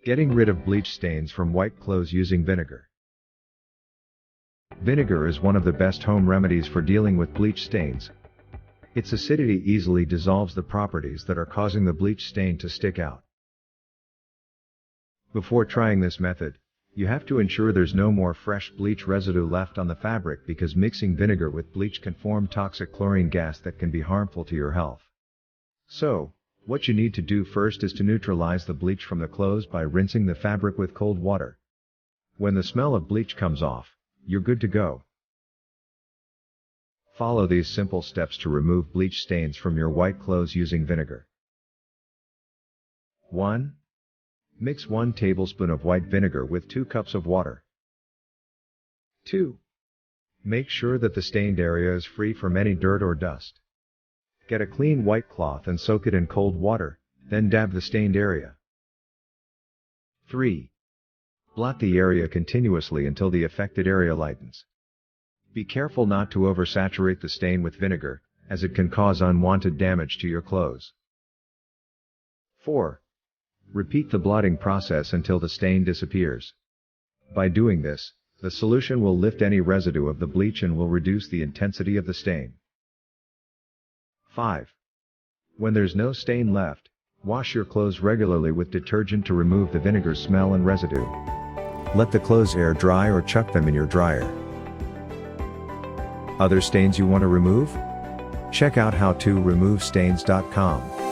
Getting rid of bleach stains from white clothes using vinegar. Vinegar is one of the best home remedies for dealing with bleach stains. Its acidity easily dissolves the properties that are causing the bleach stain to stick out. Before trying this method, you have to ensure there's no more fresh bleach residue left on the fabric, because mixing vinegar with bleach can form toxic chlorine gas that can be harmful to your health. So, what you need to do first is to neutralize the bleach from the clothes by rinsing the fabric with cold water. When the smell of bleach comes off, you're good to go. Follow these simple steps to remove bleach stains from your white clothes using vinegar. 1. Mix 1 tablespoon of white vinegar with 2 cups of water. 2. Make sure that the stained area is free from any dirt or dust. Get a clean white cloth and soak it in cold water, then dab the stained area. 3. Blot the area continuously until the affected area lightens. Be careful not to oversaturate the stain with vinegar, as it can cause unwanted damage to your clothes. 4. Repeat the blotting process until the stain disappears. By doing this, the solution will lift any residue of the bleach and will reduce the intensity of the stain. 5. When there's no stain left, wash your clothes regularly with detergent to remove the vinegar's smell and residue. Let the clothes air dry or chuck them in your dryer. Other stains you want to remove? Check out howtoremovestains.com.